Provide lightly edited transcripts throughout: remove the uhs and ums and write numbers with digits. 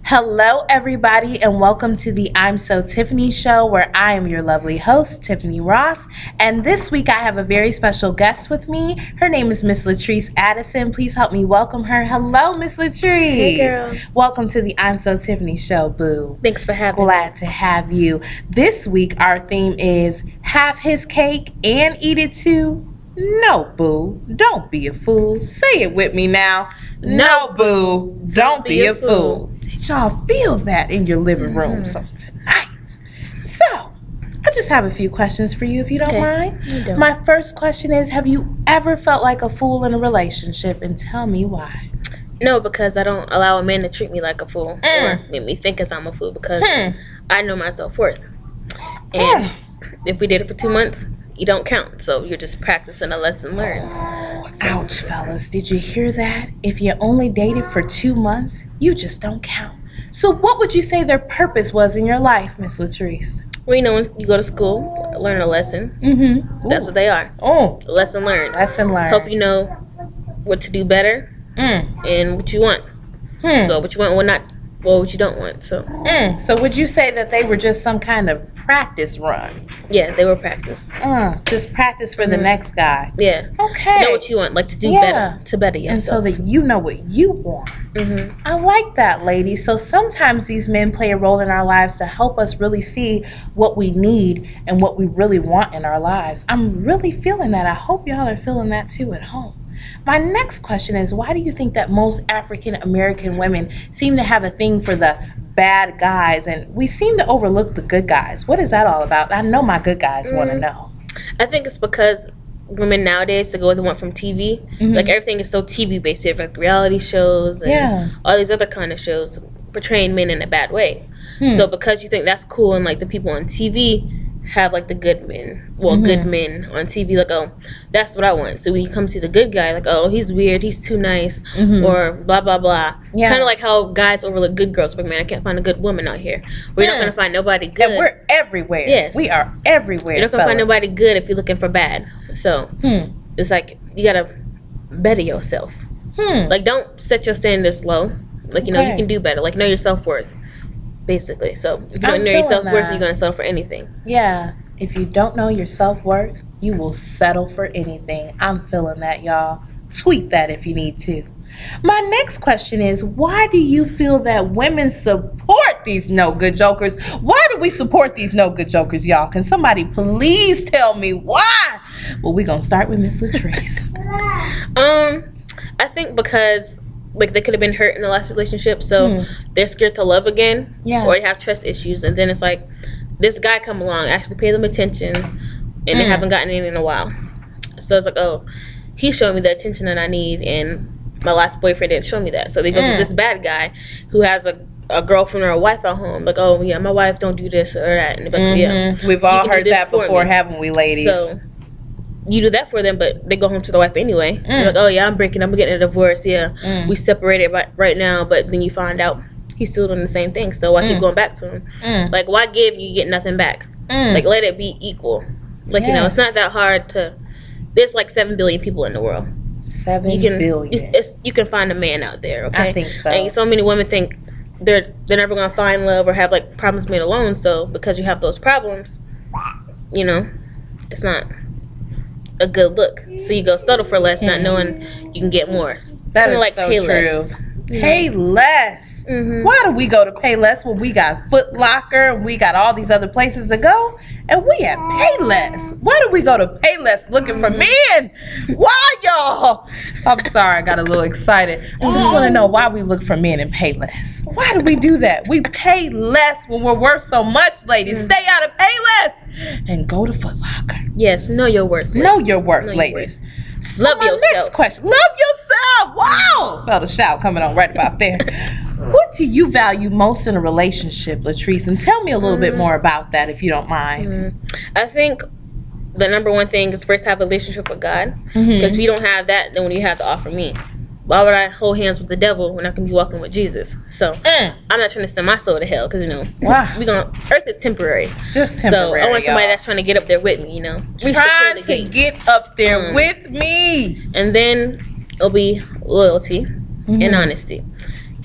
Hello, everybody, and welcome to the I'm So Tiffany show, where I am your lovely host, Tiffany Ross. And this week, I have a very special guest with me. Her name is Miss Latresse Addison. Please help me welcome her. Hello, Miss Latresse. Hey, girl. Welcome to the I'm So Tiffany show, boo. Thanks for having me. Glad to have you. This week, our theme is have his cake and eat it too. No, boo. Don't be a fool. Say it with me now. No, boo. Don't be a fool. Did y'all feel that in your living room tonight? So, I just have a few questions for you, if you don't mind. You don't. My first question is, have you ever felt like a fool in a relationship? And tell me why. No, because I don't allow a man to treat me like a fool or make me think as I'm a fool because I know my self-worth. And if we did it for 2 months, you don't count. So you're just practicing a lesson learned. Ouch, fellas. Did you hear that? If you only dated for 2 months, you just don't count. So what would you say their purpose was in your life, Miss Latresse? Well, you know, when you go to school, learn a lesson. Mm-hmm. That's what they are. Oh, Lesson learned. lesson learned. Help you know what to do better and what you want. So what you want, what you don't want. So So would you say that they were just some kind of practice run? yeah, they were practice. Just practice for the next guy. Yeah. Okay. To know what you want, like to do better, to better yourself. And so that you know what you want. I like that, ladies. So sometimes these men play a role in our lives to help us really see what we need and what we really want in our lives. I'm really feeling that. I hope y'all are feeling that too at home. My next question is, why do you think that most African American women seem to have a thing for the bad guys and we seem to overlook the good guys? What is that all about? I know my good guys want to know. I think it's because women nowadays, to go with the one from TV, like everything is so TV based. You have like reality shows and all these other kind of shows portraying men in a bad way. So because you think that's cool and like the people on TV have like the good men, good men on TV, like, oh, that's what I want. So when you come to the good guy, like, oh, he's weird, he's too nice, or blah blah blah. Kind of like how guys overlook good girls, but man, I can't find a good woman out here. We're not gonna find nobody good. And we're everywhere. Yes, we are everywhere. You're not gonna find nobody good if you're looking for bad. So it's like you gotta better yourself. Like, don't set your standards low. Like, you know, you can do better. Like, know your self-worth. Basically. So if you don't know your self-worth, you're going to settle for anything. Yeah. If you don't know your self-worth, you will settle for anything. I'm feeling that, y'all. Tweet that if you need to. My next question is, why do you feel that women support these no-good jokers? Why do we support these no-good jokers, y'all? Can somebody please tell me why? Well, we're going to start with Miss Latresse. I think because like they could have been hurt in the last relationship, so they're scared to love again, or they have trust issues, and then it's like this guy come along, actually pay them attention, and they haven't gotten it in a while. So it's like, oh, he showed me the attention that I need, and my last boyfriend didn't show me that. So they go to this bad guy who has a girlfriend or a wife at home, like, oh yeah, my wife don't do this or that, and like, yeah, we've all heard that before, haven't we, ladies? So you do that for them, but they go home to the wife anyway. They're like, oh yeah, I'm getting a divorce. Yeah, we separated right now, but then you find out he's still doing the same thing. So why keep going back to him? Like, why give you get nothing back? Like, let it be equal. Like, you know, it's not that hard to. There's like 7 billion people in the world. 7 billion. You can find a man out there. Okay, I think so. Like, so many women think they're never gonna find love or have like problems made alone. So because you have those problems, you know, it's not a good look. So you go settle for less, not knowing you can get more. That is like so pay true. Less. Pay less. Why do we go to pay less when we got Foot Locker and we got all these other places to go, and we at Payless? Why do we go to Payless looking for men? Why, y'all? I'm sorry, I got a little excited. I just want to know why we look for men and Payless. Why do we do that? We pay less when we're worth so much, ladies. Stay out of Payless and go to Foot Locker. Yes, know your worth. Ladies. Know your worth, ladies. So love yourself. Next question. Love yourself. Wow. Felt a shout coming on right about there. What do you value most in a relationship, Latresse? And tell me a little bit more about that, if you don't mind. I think the number one thing is first have a relationship with God. Because if you don't have that, then what do you have to offer me? Why would I hold hands with the devil when I can be walking with Jesus? So I'm not trying to send my soul to hell, because, you know, earth is temporary. Just temporary. So I want somebody that's trying to get up there with me, you know. Trying to get up there with me. And then it'll be loyalty and honesty.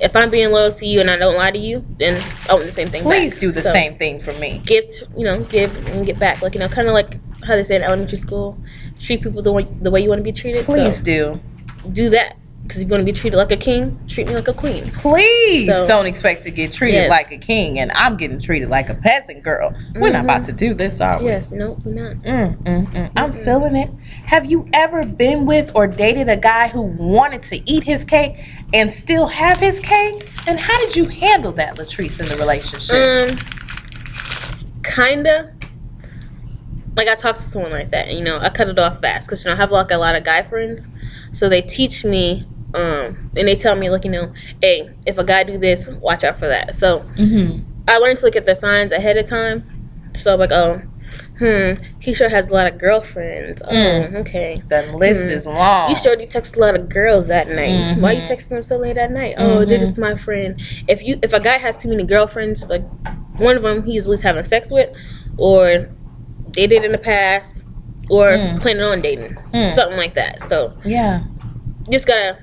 if I'm being loyal to you and I don't lie to you, then I want the same thing Please back. do the same thing for me. Give and get back. Like, kind of like how they say in elementary school, treat people the way you want to be treated. Please do that. Because if you want to be treated like a king, treat me like a queen. Please don't expect to get treated like a king, and I'm getting treated like a peasant girl. We're not about to do this, are we? Yes, no, we're not. I'm feeling it. Have you ever been with or dated a guy who wanted to eat his cake and still have his cake? And how did you handle that, Latresse, in the relationship? Kinda. Like, I talked to someone like that, and I cut it off fast because I have like a lot of guy friends, so they teach me. And they tell me, like, hey, if a guy do this, watch out for that. So I learned to look at the signs ahead of time. So I'm like, he sure has a lot of girlfriends. Okay. The list is long. You sure you text a lot of girls that night. Why you texting them so late at night? Oh, they're just my friend. If a guy has too many girlfriends, like one of them he's at least having sex with, or dated in the past, or planning on dating, something like that. So yeah, just gotta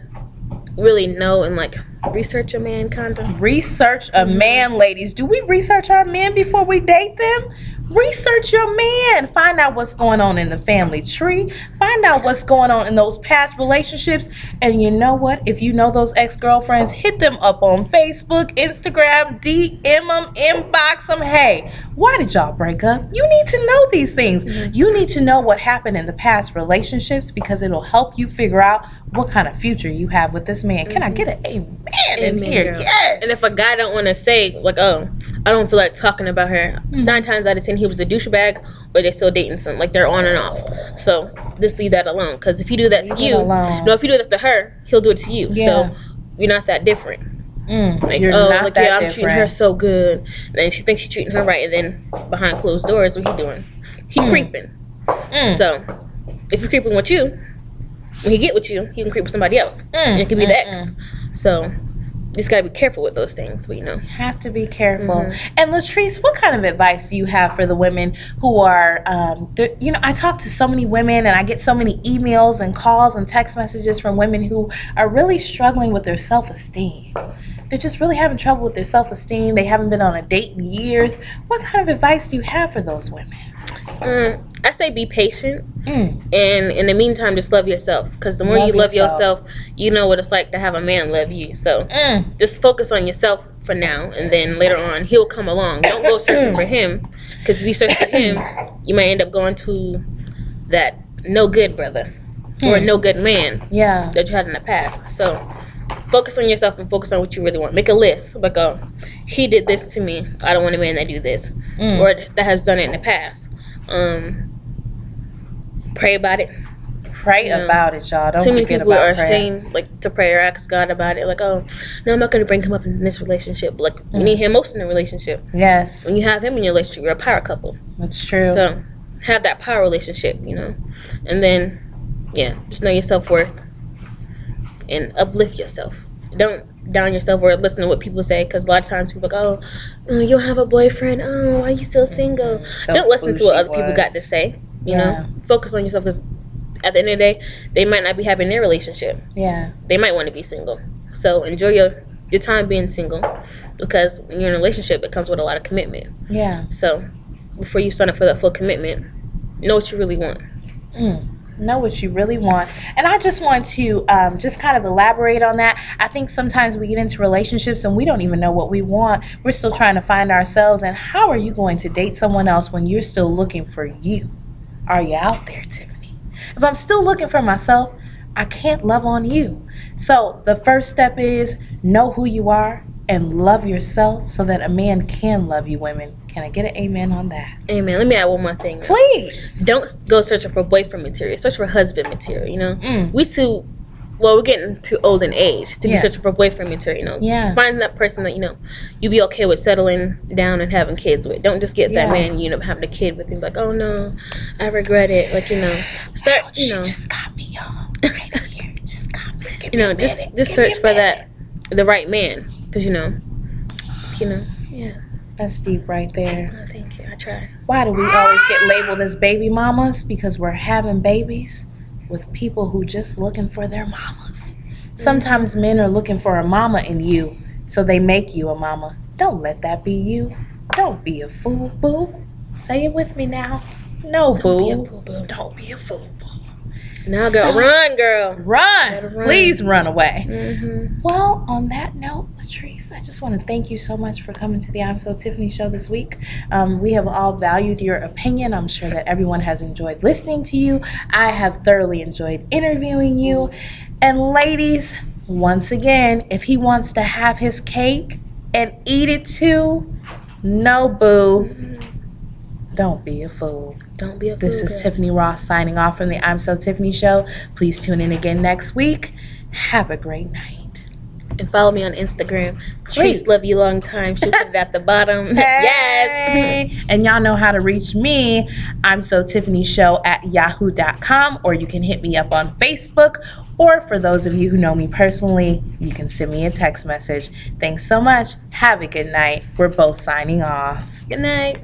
really know and like research a man, kind of. Research a man, ladies. Do we research our men before we date them? Research your man. Find out what's going on in the family tree. Find out what's going on in those past relationships. And you know what? If you know those ex-girlfriends, hit them up on Facebook, Instagram, DM them, inbox them. Hey, why did y'all break up? You need to know these things. You need to know what happened in the past relationships, because it'll help you figure out what kind of future you have with this man. Can I get an amen in here? Girl. Yes. And if a guy don't want to say, like, oh, I don't feel like talking about her, 9 times out of 10 he was a douchebag, or they still dating some, like they're on and off. So just leave that alone, because if you do that to you, if you do that to her, he'll do it to you. So you're not that different. Like, you're not that I'm different. treating her so good, and then she thinks she's treating her right, and then behind closed doors, what he doing? He creeping. So if he's creeping with you, when he get with you, he can creep with somebody else. And it could be the ex. So just gotta be careful with those things, but have to be careful. And Latresse, what kind of advice do you have for the women who are I talk to so many women, and I get so many emails and calls and text messages from women who are really struggling with their self-esteem. They're just really having trouble with their self-esteem. They haven't been on a date in years. What kind of advice do you have for those women? I say be patient, and in the meantime, just love yourself, because the more you love yourself, you know what it's like to have a man love you. So just focus on yourself for now, and then later on he'll come along. Don't go searching for him, because if you search for him, you might end up going to that no good brother or no good man that you had in the past. So focus on yourself and focus on what you really want. Make a list, like, oh, he did this to me, I don't want a man that do this, or that has done it in the past. Pray about it. Pray about it, y'all. Don't too many forget people about are prayer. ashamed, like, to pray or ask God about it. Like, oh, no, I'm not going to bring him up in this relationship. Like, you need him most in a relationship. Yes. When you have him in your relationship, you're a power couple. That's true. So have that power relationship, and then just know your self-worth and uplift yourself. Don't down yourself or listen to what people say, because a lot of times people go, oh, you don't have a boyfriend, oh, why are you still single? Don't listen to what other people got to say. You know, focus on yourself, because at the end of the day, they might not be happy in their relationship. They might want to be single. So enjoy your time being single, because when you're in a relationship, it comes with a lot of commitment. So before you sign up for that full commitment, know what you really want. Know what you really want. And I just want to just kind of elaborate on that. I think sometimes we get into relationships and we don't even know what we want. We're still trying to find ourselves. And how are you going to date someone else when you're still looking for you? Are you out there, Tiffany? If I'm still looking for myself, I can't love on you. So the first step is know who you are and love yourself, so that a man can love you, women. Can I get an amen on that? Amen. Let me add one more thing. Please. Don't go searching for boyfriend material. Search for husband material, we're getting too old in age to be searching for boyfriend material, Find that person that, you be okay with settling down and having kids with. Don't just get that man you end up having a kid with and be like, oh no, I regret it. Like, start, She just got me, y'all. Right here. Just got me. Just search for the right man. Because, That's deep right there. Oh, thank you. I try. Why do we always get labeled as baby mamas? Because we're having babies with people who just looking for their mamas. Sometimes men are looking for a mama in you, So they make you a mama. Don't let that be you. Don't be a fool, boo. Say it with me now. No, boo. Don't be a fool, boo. Now, girl, run, girl. Run. Please run away. Mm-hmm. Well, on that note, Latresse, I just want to thank you so much for coming to the I'm So Tiffany show this week. We have all valued your opinion. I'm sure that everyone has enjoyed listening to you. I have thoroughly enjoyed interviewing you. And ladies, once again, if he wants to have his cake and eat it too, no, boo. Don't be a fool. Don't be a fool. This is Tiffany Ross signing off from the I'm So Tiffany show. Please tune in again next week. Have a great night. And follow me on Instagram. Tresseloveyoulongtime. She'll put it at the bottom. Hey. Yes. And y'all know how to reach me. I'm So Tiffany Show at yahoo.com, or you can hit me up on Facebook, or for those of you who know me personally, you can send me a text message. Thanks so much. Have a good night. We're both signing off. Good night.